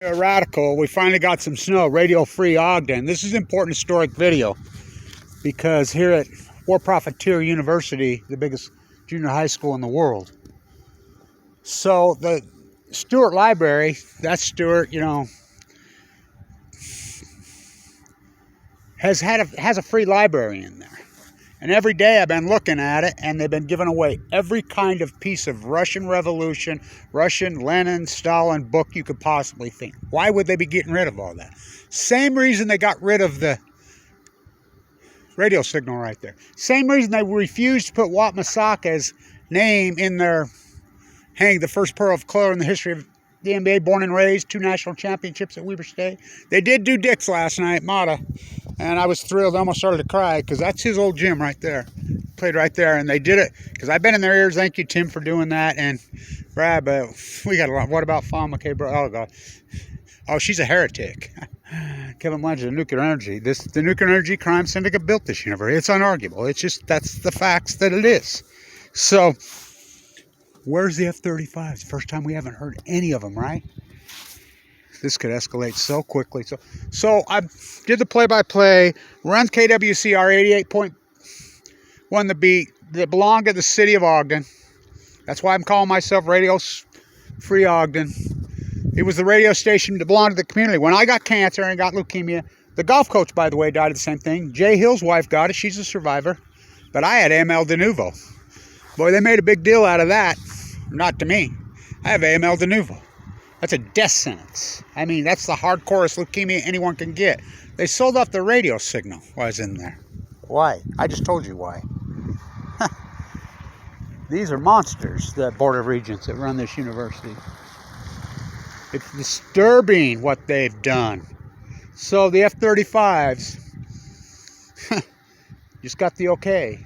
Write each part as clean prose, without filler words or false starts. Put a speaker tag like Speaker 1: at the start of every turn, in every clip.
Speaker 1: Radical, we finally got some snow, radio-free Ogden. This is an important historic video because here at War Profiteer University, the biggest junior high school in the world. So the Stewart Library, that's Stewart, you know, has a free library in there. And every day I've been looking at it, and they've been giving away every kind of piece of Russian Revolution, Russian, Lenin, Stalin book you could possibly think. Why would they be getting rid of all that? Same reason they got rid of the radio signal right there. Same reason they refused to put Wat Masaka's name in their hang the first pearl of color in the history of the NBA, born and raised, 2 national championships at Weber State. They did do Dick's last night, Mata, and I was thrilled. I almost started to cry because that's his old gym right there. Played right there, and they did it because I've been in their ears. Thank you, Tim, for doing that. And Brad, but we got a lot. What about Fama K. Bro? Oh, God. Oh, she's a heretic. Kevin BLANCH is nuclear energy. The nuclear energy crime syndicate built this universe. It's unarguable. It's just, that's the facts that it is. So, where's the F-35s? First time we haven't heard any of them, right? This could escalate so quickly. So I did the play-by-play. Runs KWCR 88.1 the beat that belonged to the city of Ogden. That's why I'm calling myself Radio Free Ogden. It was the radio station that belonged to the community. When I got cancer and got leukemia, the golf coach, by the way, died of the same thing. Jay Hill's wife got it. She's a survivor. But I had AML de novo. Boy, they made a big deal out of that. Not to me. I have AML de novo. That's a death sentence. I mean, that's the hardcorest leukemia anyone can get. They sold off the radio signal while I was in there. Why? I just told you why. These are monsters, the Board of Regents that run this university. It's disturbing what they've done. So the F-35s just got the okay.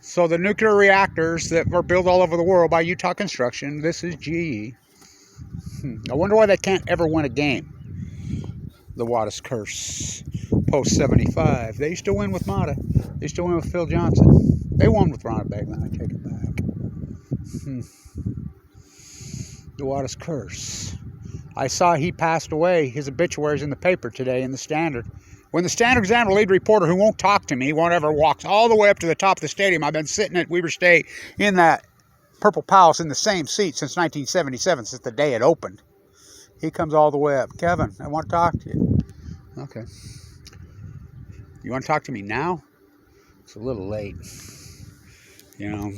Speaker 1: So the nuclear reactors that were built all over the world by Utah Construction, this is GE. I wonder why they can't ever win a game. The Wattis curse. Post 75. They used to win with Mata. They used to win with Phil Johnson. They won with Ronald Bagley. I take it back. The Wattis curse. I saw he passed away. His obituary is in the paper today in the Standard. When the Standard Examiner lead reporter who won't talk to me, won't ever walks all the way up to the top of the stadium. I've been sitting at Weber State in that Purple Palace in the same seat since 1977, since the day it opened. He comes all the way up. Kevin, I want to talk to you. Okay. You want to talk to me now? It's a little late. You know.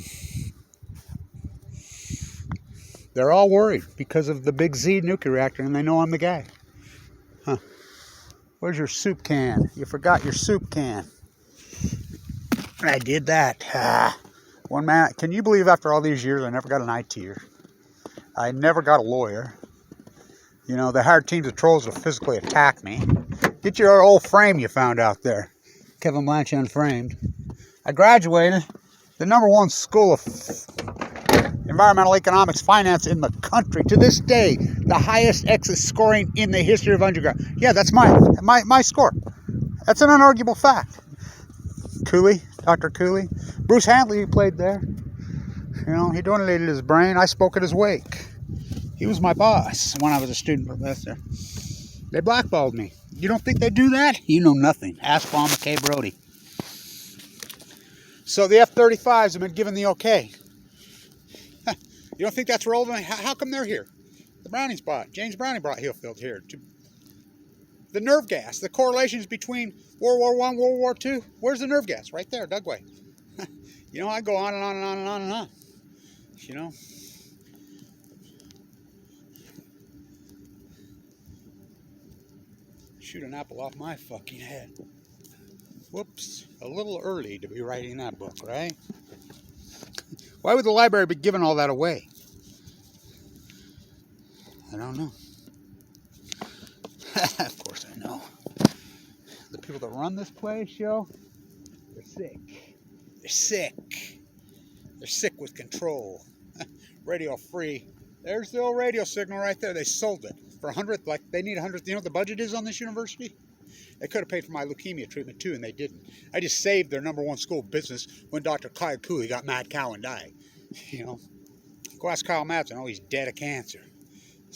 Speaker 1: They're all worried because of the Big Z nuclear reactor, and they know I'm the guy. Huh. Where's your soup can? You forgot your soup can. I did that. One man, can you believe after all these years I never got an IT'er? I never got a lawyer. You know, they hired teams of trolls to physically attack me. Get your old frame you found out there. Kevin BLANCH Unframed. I graduated the #1 school of environmental economics finance in the country. To this day, the highest exit scoring in the history of undergrad. Yeah, that's my score. That's an unarguable fact. Cooley, Dr. Cooley. Bruce Handley, who played there. You know, he donated his brain. I spoke at his wake. He was my boss when I was a student professor. They blackballed me. You don't think they do that? You know nothing. Ask Fama K. Brody. So the F-35s have been given the okay. You don't think that's relevant? How come they're here? The Brownings brought, James Browning brought Hillfield here. The nerve gas, the correlations between World War I, World War II. Where's the nerve gas? Right there, Dugway. You know, I go on and on and on and on and on. You know. Shoot an apple off my fucking head. Whoops. A little early to be writing that book, right? Why would the library be giving all that away? I don't know. Of course I know. The people that run this place, yo, they're sick. They're sick. They're sick with control. Radio free. There's the old radio signal right there. They sold it for 100. Like they need 100. You know what the budget is on this university? They could have paid for my leukemia treatment too, and they didn't. I just saved their #1 school business when Dr. Clyde Cooley got mad cow and died. You know, go ask Kyle Madsen. Oh, he's dead of cancer.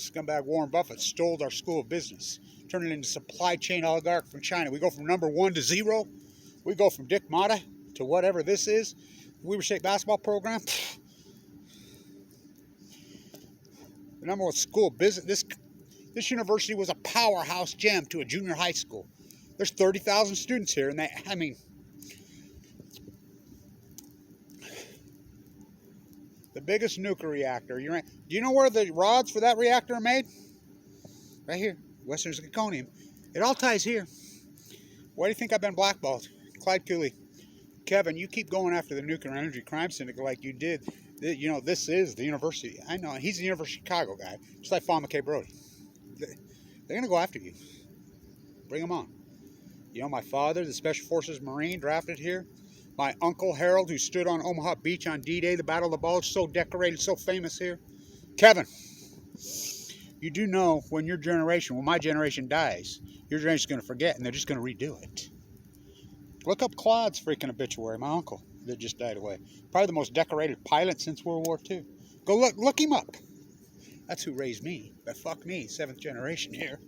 Speaker 1: Scumbag Warren Buffett stole our school of business, turned it into supply chain oligarch from China. We go from #1 to 0. We go from Dick Mata to whatever this is. Weber State basketball program. The #1 school of business. This university was a powerhouse gem to a junior high school. There's 30,000 students here, and the biggest nuclear reactor. Do you know where the rods for that reactor are made? Right here, Western Zirconium. It all ties here. Why do you think I've been blackballed? Clyde Cooley. Kevin, you keep going after the nuclear energy crime syndicate like you did. You know, this is the university. I know, he's the University of Chicago guy, just like Fawn McKay Brody. They're going to go after you. Bring them on. You know, my father, the Special Forces Marine, drafted here. My uncle Harold, who stood on Omaha Beach on D-Day, the Battle of the Bulge, so decorated, so famous here. Kevin, you do know when my generation dies, your generation's going to forget, and they're just going to redo it. Look up Claude's freaking obituary, my uncle that just died away. Probably the most decorated pilot since World War II. Go look him up. That's who raised me. But fuck me, 7th generation here.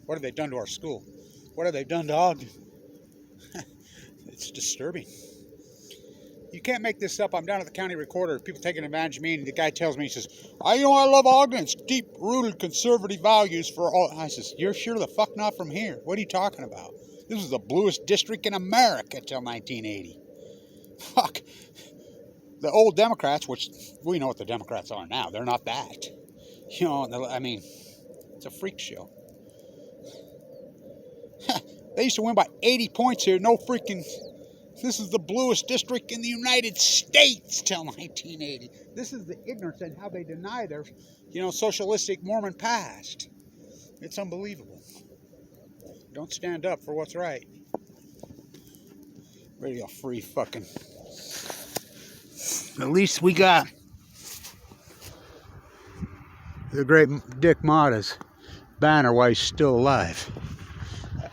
Speaker 1: What have they done to our school? What have they done to Ogden? It's disturbing. You can't make this up. I'm down at the county recorder. People taking advantage of me, and the guy tells me, he says, I love Ogden. It's deep-rooted conservative values for all. I says, you're sure the fuck not from here. What are you talking about? This was the bluest district in America till 1980. Fuck. The old Democrats, which we know what the Democrats are now, they're not that. You know, I mean, it's a freak show. They used to win by 80 points here. No freaking... This is the bluest district in the United States till 1980. This is the ignorance and how they deny their, socialistic Mormon past. It's unbelievable. Don't stand up for what's right. Radio free fucking... At least we got the great Dick Mata's banner while he's still alive.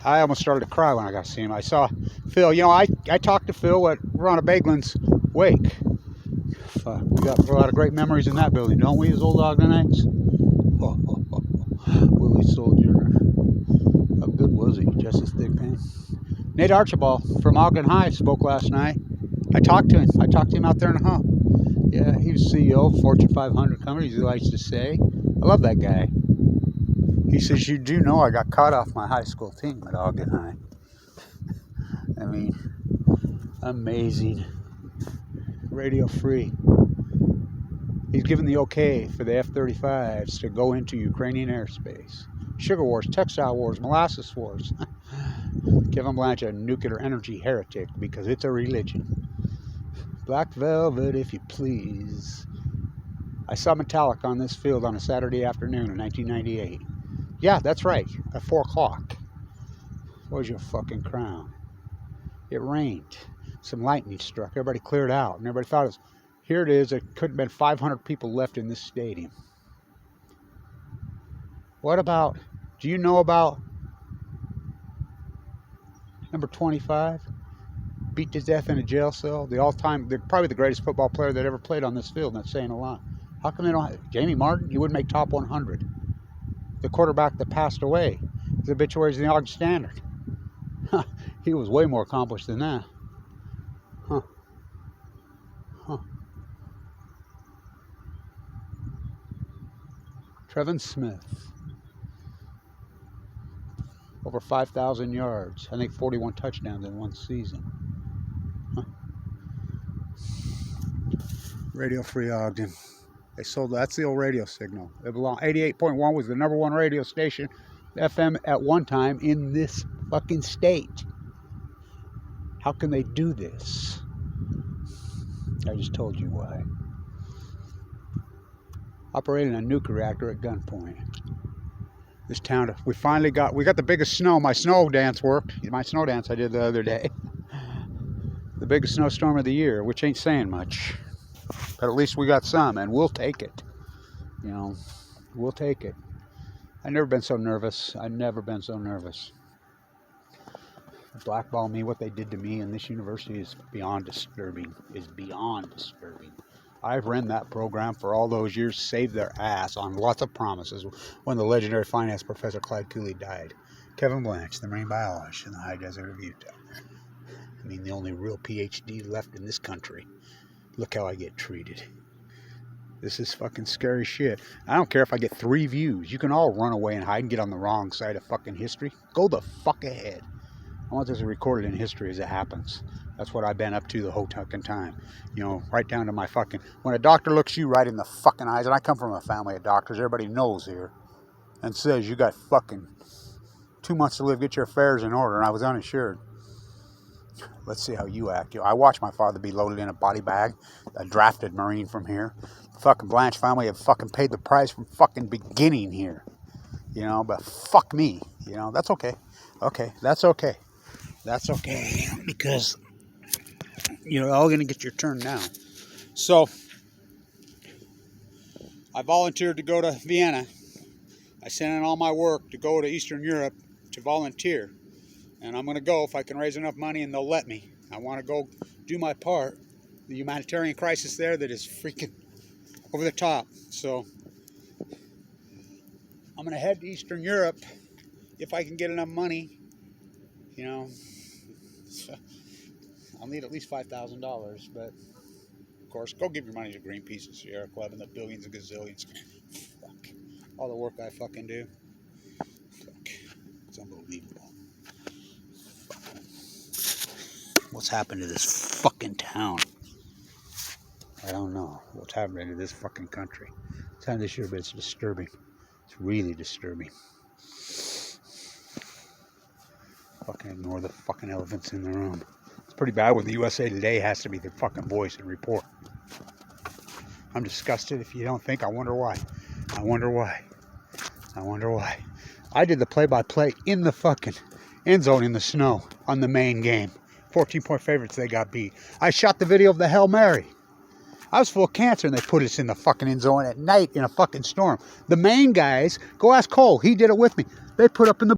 Speaker 1: I almost started to cry when I got to see him. I saw Phil. I talked to Phil at Ronna Baglin's wake. Fuck, we got a lot of great memories in that building, don't we, as old Ogdenites? Willie Soldier. How good was he? Justice Thigpen. Nate Archibald from Ogden High spoke last night. I talked to him. I talked to him out there in the hub. Yeah, he was CEO of Fortune 500 companies, he likes to say. I love that guy. He says, you do know I got cut off my high school team at Ogden High. I mean, amazing. Radio free. He's given the okay for the F-35s to go into Ukrainian airspace. Sugar wars, textile wars, molasses wars. Kevin BLANCH, a nuclear energy heretic, because it's a religion. Black velvet, if you please. I saw Metallica on this field on a Saturday afternoon in 1998. Yeah, that's right, at 4 o'clock. Where's your fucking crown? It rained. Some lightning struck. Everybody cleared out. And everybody thought, here it is. There couldn't have been 500 people left in this stadium. What about, do you know about number 25? Beat to death in a jail cell. Probably the greatest football player that ever played on this field. And that's saying a lot. How come they don't have Jamie Martin? He wouldn't make top 100. The quarterback that passed away. His obituary is in the Ogden Standard. He was way more accomplished than that. Trevin Smith. Over 5,000 yards. I think 41 touchdowns in one season. Radio Free Ogden. They sold, that's the old radio signal. It belonged, 88.1 was the #1 radio station, FM at one time in this fucking state. How can they do this? I just told you why. Operating a nuclear reactor at Gunpoint. This town, we got the biggest snow. My snow dance worked. My snow dance I did the other day. The biggest snowstorm of the year, which ain't saying much. But at least we got some, and we'll take it. We'll take it. I've never been so nervous. I've never been so nervous. Blackball me, what they did to me in this university is beyond disturbing. I've ran that program for all those years, saved their ass on lots of promises when the legendary finance professor Clyde Cooley died. Kevin Blanch, the marine biologist in the high desert of Utah. I mean, the only real PhD left in this country. Look how I get treated. This is fucking scary shit. I don't care if I get 3 views. You can all run away and hide and get on the wrong side of fucking history. Go the fuck ahead. I want this recorded in history as it happens. That's what I've been up to the whole fucking time. You know, right down to my fucking... When a doctor looks you right in the fucking eyes, and I come from a family of doctors, everybody knows here, and says you got fucking 2 months to live, get your affairs in order, and I was uninsured. Let's see how you act. I watched my father be loaded in a body bag, a drafted Marine from here. The fucking Blanch family have fucking paid the price from fucking beginning here. You know, but fuck me. You know, that's okay. Okay, that's okay. That's okay. Because you're all going to get your turn now. So, I volunteered to go to Vienna. I sent in all my work to go to Eastern Europe to volunteer. And I'm going to go if I can raise enough money and they'll let me. I want to go do my part. The humanitarian crisis there that is freaking over the top. So I'm going to head to Eastern Europe if I can get enough money. You know, so I'll need at least $5,000. But of course, go give your money to Greenpeace and Sierra Club and the billions and gazillions. Fuck. All the work I fucking do. Fuck. It's unbelievable. What's happened to this fucking town? I don't know what's happening to this fucking country. It's happened this year, but it's disturbing. It's really disturbing. Fucking ignore the fucking elephants in the room. It's pretty bad when the USA Today has to be the fucking voice and report. I'm disgusted. If you don't think, I wonder why. I wonder why. I wonder why. I did the play-by-play in the fucking end zone in the snow on the main game. 14-point favorites, they got beat. I shot the video of the Hail Mary. I was full of cancer and they put us in the fucking end zone at night in a fucking storm. The main guys, go ask Cole, he did it with me. They put up in the